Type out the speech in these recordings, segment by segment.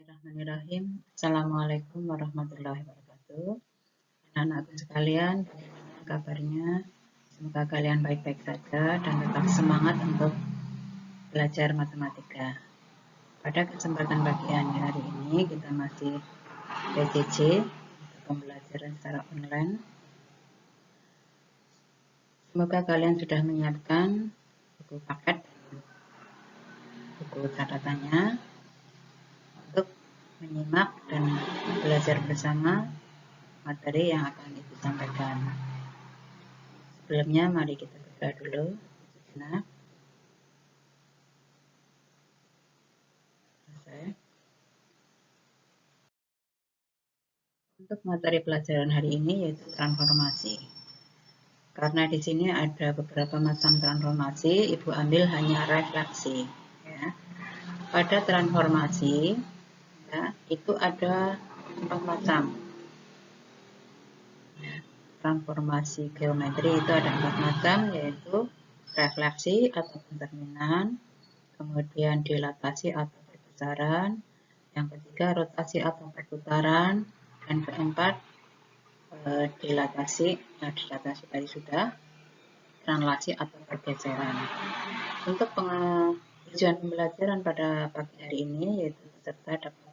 Bismillahirrahmanirrahim. Assalamualaikum warahmatullahi wabarakatuh. Anak-anakku sekalian, bagaimana kabarnya? Semoga kalian baik-baik saja dan tetap semangat untuk belajar matematika. Pada kesempatan pagi hari ini kita masih PJJ, pembelajaran secara online. Semoga kalian sudah menyiapkan buku paket, buku catatannya, untuk menyimak dan belajar bersama materi yang akan Ibu sampaikan. Sebelumnya mari kita berdoa dulu. Nah, untuk materi pelajaran hari ini yaitu transformasi. Karena di sini ada beberapa macam transformasi, Ibu ambil hanya refleksi. Ya. Pada transformasi, ya, itu ada 4 macam. Transformasi geometri itu ada 4 macam, yaitu refleksi atau pencerminan, kemudian dilatasi atau perbesaran, yang ketiga rotasi atau perputaran, dan keempat dilatasi tadi sudah, translasi atau pergeseran. Untuk tujuan pembelajaran pada pagi hari ini yaitu peserta dapat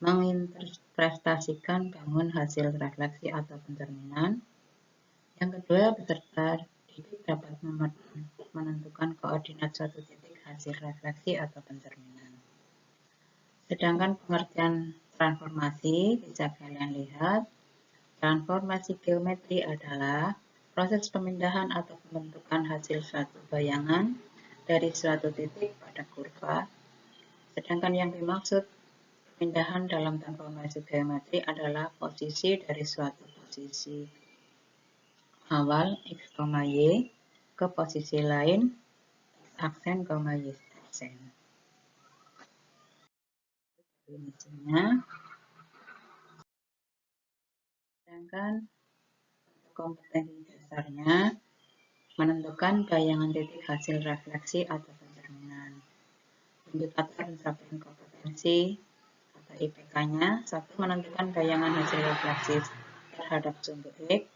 menginterpretasikan bangun hasil refleksi atau pencerminan. Yang kedua, peserta didik dapat menentukan koordinat suatu titik hasil refleksi atau pencerminan. Sedangkan pengertian transformasi bisa kalian lihat, transformasi geometri adalah proses pemindahan atau pembentukan hasil suatu bayangan dari suatu titik pada kurva. Sedangkan yang dimaksud pemindahan dalam transformasi geometri adalah posisi dari suatu posisi awal X, Y ke posisi lain X aksen, Y aksen. Definisinya. Sedangkan kompetensi dasarnya menentukan bayangan titik hasil refleksi atau pencerminan. Indikator pencapaian kompetensi atau IPK-nya, 1. Menentukan bayangan hasil refleksi terhadap sumbu X.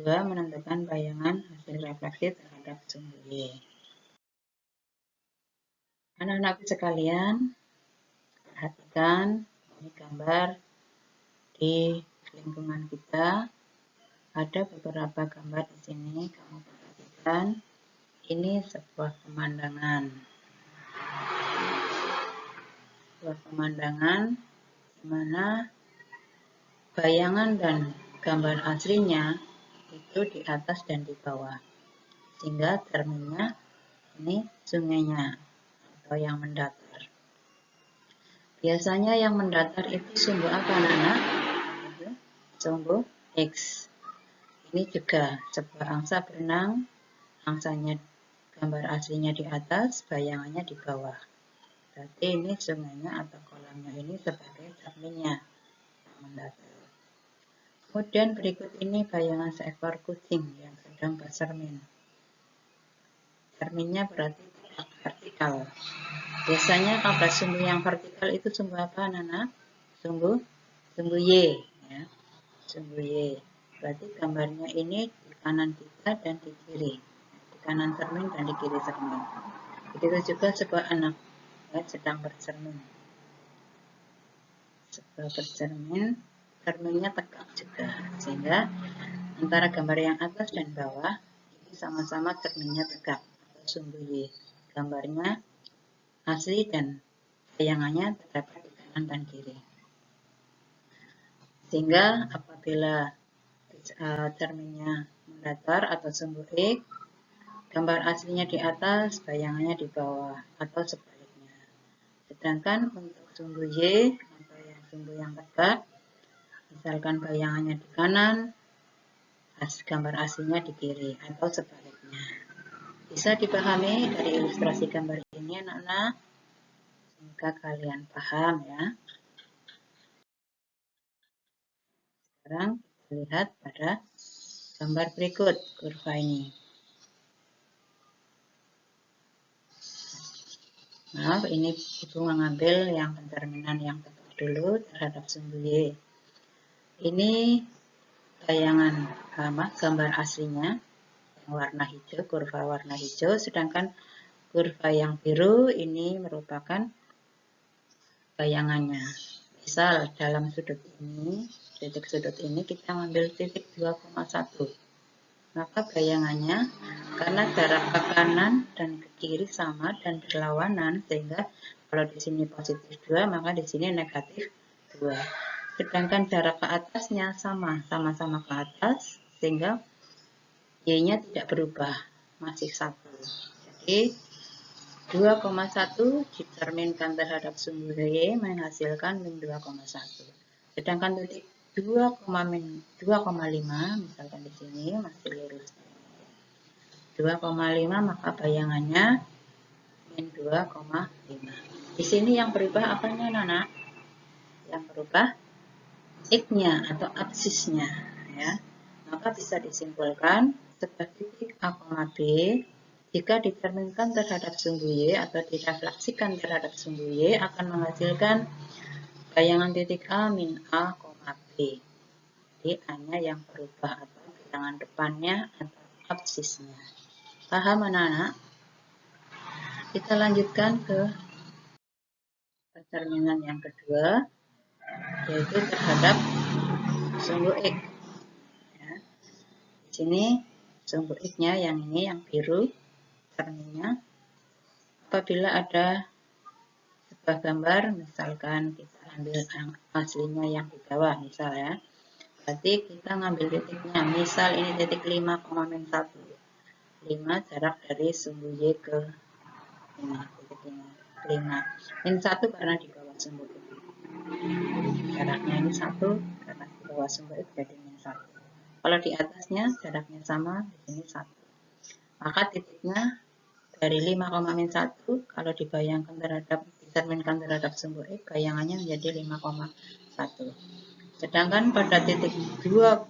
2. Menentukan bayangan hasil refleksi terhadap sumbu Y. Anak-anakku sekalian, perhatikan ini gambar di lingkungan kita. Ada beberapa gambar di sini, kamu perhatikan. Ini sebuah pemandangan. Sebuah pemandangan di mana bayangan dan gambar aslinya itu di atas dan di bawah. Sehingga terminnya ini sungainya atau yang mendatar. Biasanya yang mendatar itu sumbu apa, anak-anak? Sumbu X. Ini juga sebuah angsa berenang, angsanya gambar aslinya di atas, bayangannya di bawah. Berarti ini sungainya atau kolamnya ini sebagai cerminnya mendatar. Kemudian berikut ini bayangan seekor kucing yang sedang bercermin. Cerminnya berarti vertikal. Biasanya pada sumbu yang vertikal itu sumbu apa, anak-anak? Sumbu Y. Ya. Sumbu Y. Berarti gambarnya ini di kanan kita dan di kiri. Di kanan cermin dan di kiri cermin. Begitu juga sebuah anak sedang bercermin. Sebuah bercermin, cerminnya tegak juga. Sehingga antara gambar yang atas dan bawah ini sama-sama cerminnya tegak atau sumbu Y. Gambarnya asli dan bayangannya terdapat di kanan dan kiri. Sehingga apabila cerminnya mendatar atau sumbu X, gambar aslinya di atas, bayangannya di bawah atau sebaliknya. Sedangkan untuk sumbu Y atau yang sumbu yang tegak, misalkan bayangannya di kanan, gambar aslinya di kiri atau sebaliknya. Bisa dipahami dari ilustrasi gambar ini, anak-anak? Semoga kalian paham ya. Sekarang kita lihat pada gambar berikut kurva ini. Maaf, ini Ibu mengambil yang pencerminan yang tepat dulu terhadap sumbu Y. Ini bayangan gambar aslinya yang warna hijau, kurva warna hijau, sedangkan kurva yang biru ini merupakan bayangannya. Misal dalam sudut ini, titik sudut ini kita ambil titik 2,1. Maka bayangannya karena jarak ke kanan dan ke kiri sama dan berlawanan, sehingga kalau di sini positif 2 maka di sini negatif 2. Sedangkan jarak ke atasnya sama-sama ke atas, sehingga Y-nya tidak berubah, masih 1. Jadi 2,1 dicerminkan terhadap sumbu Y menghasilkan min 2,1. Sedangkan titik 2,5 misalkan di sini masih lurus 2,5, maka bayangannya min 2,5. Di sini yang berubah apanya, Nana? Yang berubah X-nya atau absisnya, ya. Maka bisa disimpulkan sebuah titik A, B jika dicerminkan terhadap sumbu Y atau direfleksikan terhadap sumbu Y akan menghasilkan bayangan titik A min A, B. Jadi A-nya yang berubah atau bayangan depannya atau absisnya. Paham, anak-anak? Kita lanjutkan ke pencerminan yang kedua, yaitu terhadap sumbu X. Ya. Di sini sumbu X-nya yang ini, yang biru, cerminnya. Apabila ada sebuah gambar, misalkan kita ambil yang aslinya yang di bawah, misal ya. Berarti kita ngambil titiknya, misal ini titik 5,1. 5 jarak dari sumbu Y ke ini, titik ini. 5. Min 1 karena di bawah sumbu X. Jaraknya ini 1 karena di bawah sumbu X jadi min 1. Kalau di atasnya jaraknya sama, di sini 1. Maka titiknya dari 5,1 kalau dibayangkan dicerminkan terhadap sumbu X, bayangannya menjadi 5,1. Sedangkan pada titik 2,1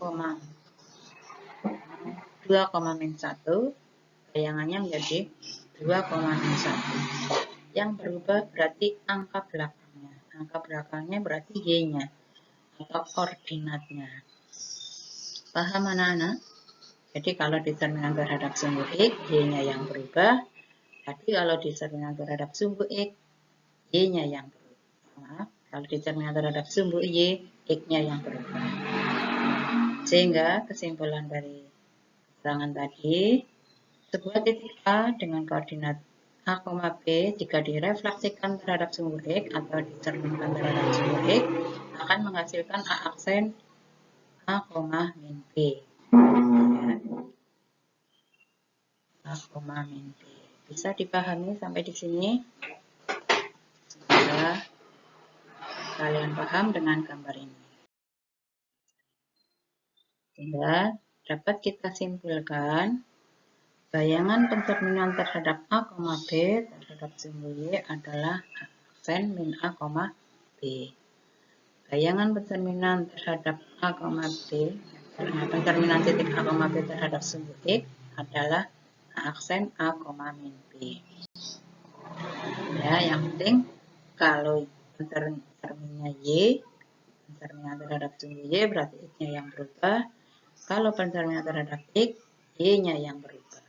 bayangannya menjadi 2,1. Yang berubah berarti angka belakangnya. Angka belakangnya berarti Y-nya atau koordinatnya. Paham, anak-anak? Jadi kalau dicerminkan terhadap sumbu X, Y-nya yang berubah. Jadi kalau dicerminkan terhadap sumbu X, Y-nya yang berubah. Kalau dicerminkan terhadap sumbu Y, X-nya yang berubah. Sehingga kesimpulan dari keterangan tadi, sebuah titik A dengan koordinat A, B jika direfleksikan terhadap sumbu X atau dicerminkan terhadap sumbu X akan menghasilkan A aksen A, min B. A, min B. Bisa dipahami sampai di sini? Semoga kalian paham dengan gambar ini. Sehingga dapat kita simpulkan bayangan pencerminan terhadap A, B terhadap sumbu Y adalah aksen min A, B. Bayangan pencerminan terhadap A, B, pencerminan titik A, B terhadap sumbu X adalah aksen A, min B. Ya, yang penting kalau pencerminannya Y, pencerminan terhadap sumbu Y berarti X-nya yang berubah. Kalau pencerminan terhadap X, Y-nya yang berubah.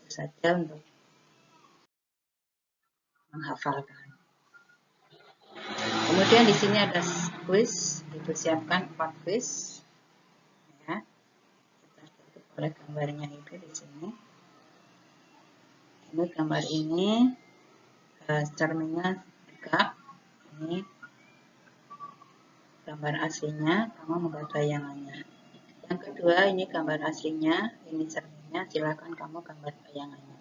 Itu saja untuk menghafalkan. Kemudian di sini ada kuis, Ibu siapkan 4 kuis. Ya, kita tutup oleh gambarnya Ibu di sini. Ini gambar ini cerminnya tegak. Ini gambar aslinya, kamu membuat bayangannya. Yang kedua, ini gambar aslinya, ini cerminnya, silakan kamu gambar bayangannya.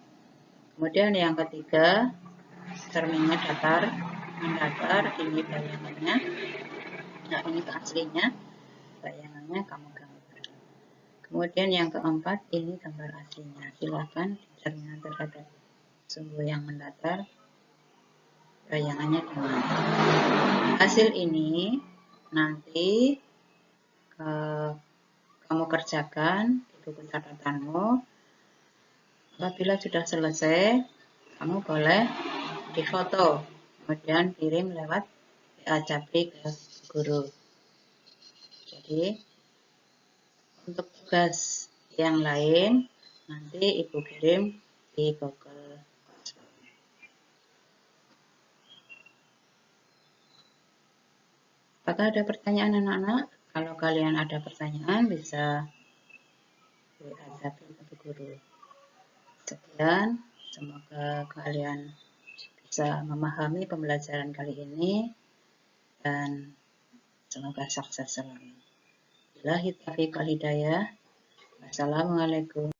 Kemudian yang ketiga, cerminnya datar, mendatar, ini bayangannya. Nah, ini aslinya, bayangannya kamu gambar. Kemudian yang keempat, ini gambar aslinya. Silakan cerminkan terhadap sumbu yang mendatar, bayangannya dimana. Hasil ini nanti kamu kerjakan di buku catatanmu. Apabila sudah selesai, kamu boleh difoto, kemudian kirim lewat WA Capri ke guru. Jadi untuk tugas yang lain nanti Ibu kirim di Google. Apakah ada pertanyaan anak-anak? Kalau kalian ada pertanyaan bisa WA Capri ke guru. Sekian, semoga kalian bisa memahami pembelajaran kali ini dan semoga sukses selalu. Billahi taufiq wal hidayah. Wassalamualaikum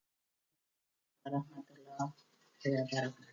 warahmatullahi wabarakatuh.